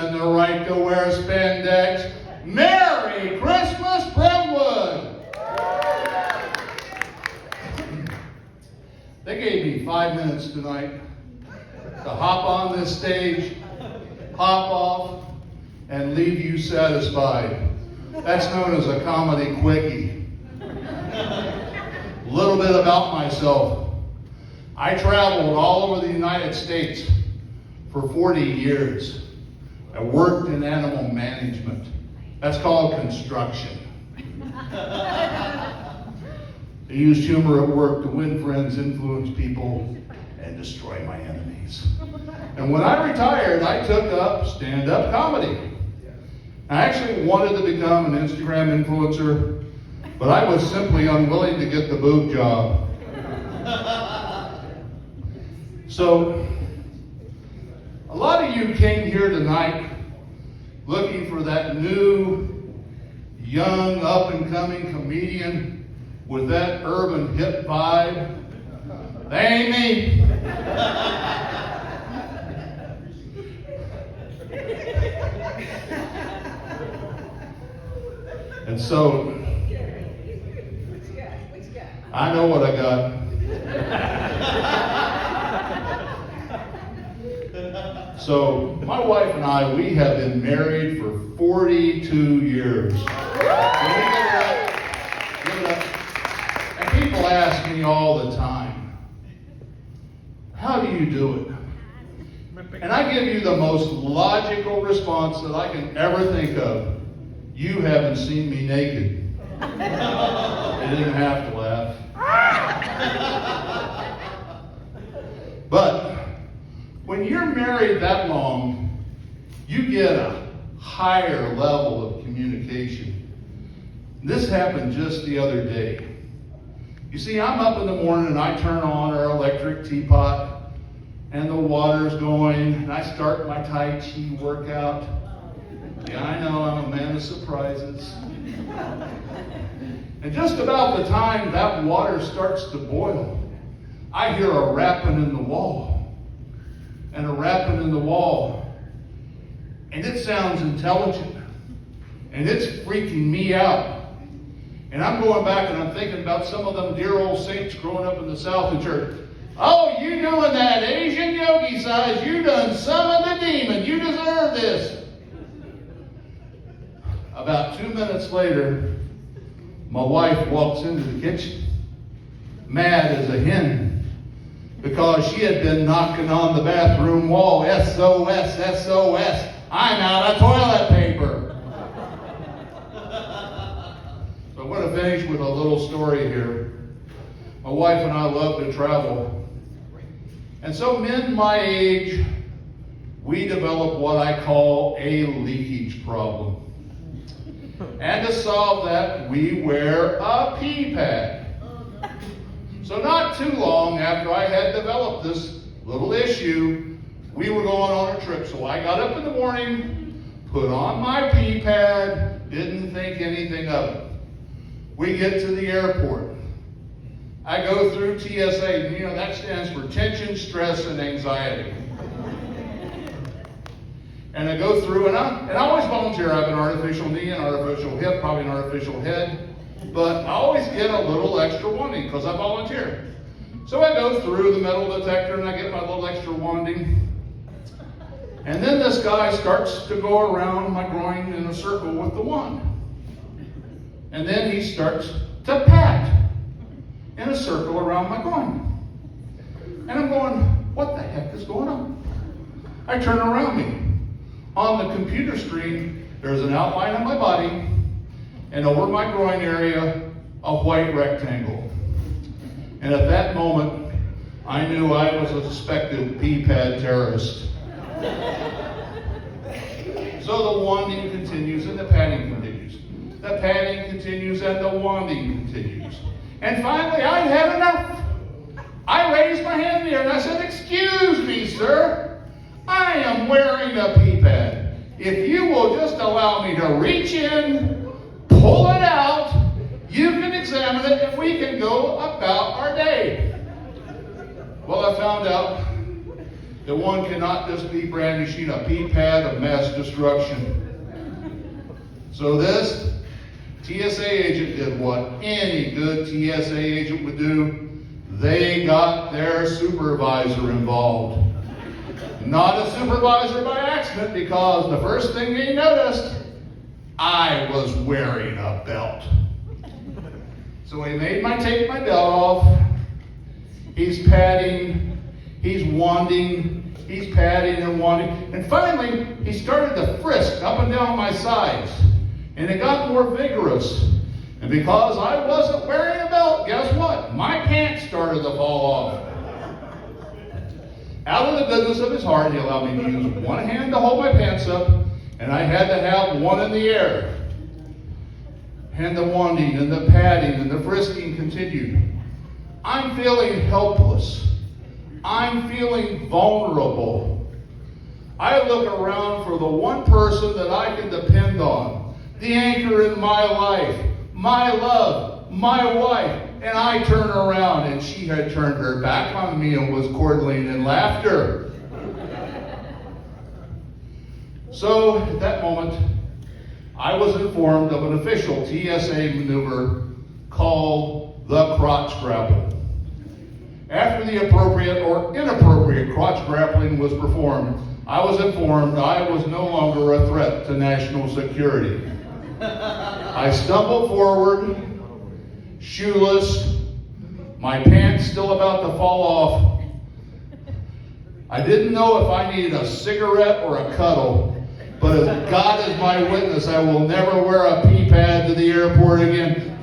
and the right to wear spandex. Merry Christmas, Brentwood! They gave me 5 minutes tonight to hop on this stage, hop off, and leave you satisfied. That's known as a comedy quickie. A little bit about myself. I traveled all over the United States for 40 years. I worked in animal management. That's called construction. I used humor at work to win friends, influence people, and destroy my enemies. And when I retired, I took up stand-up comedy. I actually wanted to become an Instagram influencer, but I was simply unwilling to get the boob job. So, a lot of you came here tonight looking for that new, young, up-and-coming comedian with that urban hip vibe. That ain't me. And so, I know what I got. So, my wife and I, we have been married for 42 years. Give it up. And people ask me all the time, how do you do it? And I give you the most logical response that I can ever think of. You haven't seen me naked. You didn't have to laugh. But when you're married that long, you get a higher level of communication. This happened just the other day. You see, I'm up in the morning and I turn on our electric teapot and the water's going and I start my Tai Chi workout. Yeah, I know, I'm a man of surprises. And just about the time that water starts to boil, I hear a rapping in the wall. And a rapping in the wall. And it sounds intelligent. And it's freaking me out. And I'm going back and I'm thinking about some of them dear old saints growing up in the South in church. Oh, you doing that Asian yogi size, you done summoned the demon. You deserve this. About 2 minutes later, my wife walks into the kitchen, mad as a hen, because she had been knocking on the bathroom wall, SOS, SOS, I'm out of toilet paper. So I'm going to finish with a little story here. My wife and I love to travel. And so men my age, we develop what I call a leakage problem. And to solve that, we wear a pee pad. So not too long after I had developed this little issue, we were going on a trip. So I got up in the morning, put on my pee pad, didn't think anything of it. We get to the airport. I go through TSA, you know, that stands for tension, stress, and anxiety. And I go through, and I always volunteer. I have an artificial knee, an artificial hip, probably an artificial head. But I always get a little extra wanding because I volunteer. So I go through the metal detector and I get my little extra wanding. And then this guy starts to go around my groin in a circle with the wand. And then he starts to pat in a circle around my groin. And I'm going, what the heck is going on? I turn around me. On the computer screen, there's an outline of my body, and over my groin area, a white rectangle. And at that moment, I knew I was a suspected pee pad terrorist. So the wanding continues and the patting continues. The patting continues and the wanding continues. And finally, I had enough. I raised my hand in the air and I said, "Excuse me, sir. I am wearing a pee pad. If you will just allow me to reach in, pull it out, you can examine it, and we can go about our day." Well, I found out that one cannot just be brandishing a pea pad of mass destruction. So this TSA agent did what any good TSA agent would do. They got their supervisor involved. Not a supervisor by accident, because the first thing they noticed, I was wearing a belt. So he made me take my belt off. He's patting, he's wanding, he's patting and wanding. And finally, he started to frisk up and down my sides. And it got more vigorous. And because I wasn't wearing a belt, guess what? My pants started to fall off. Out of the goodness of his heart, he allowed me to use one hand to hold my pants up, and I had to have one in the air. And the wanding and the patting and the frisking continued. I'm feeling helpless. I'm feeling vulnerable. I look around for the one person that I can depend on, the anchor in my life, my love, my wife, and I turn around and she had turned her back on me and was chortling in laughter. So at that moment, I was informed of an official TSA maneuver called the crotch grapple. After the appropriate or inappropriate crotch grappling was performed, I was informed I was no longer a threat to national security. I stumbled forward, shoeless, my pants still about to fall off. I didn't know if I needed a cigarette or a cuddle, but as God is my witness, I will never wear a pee pad to the airport again.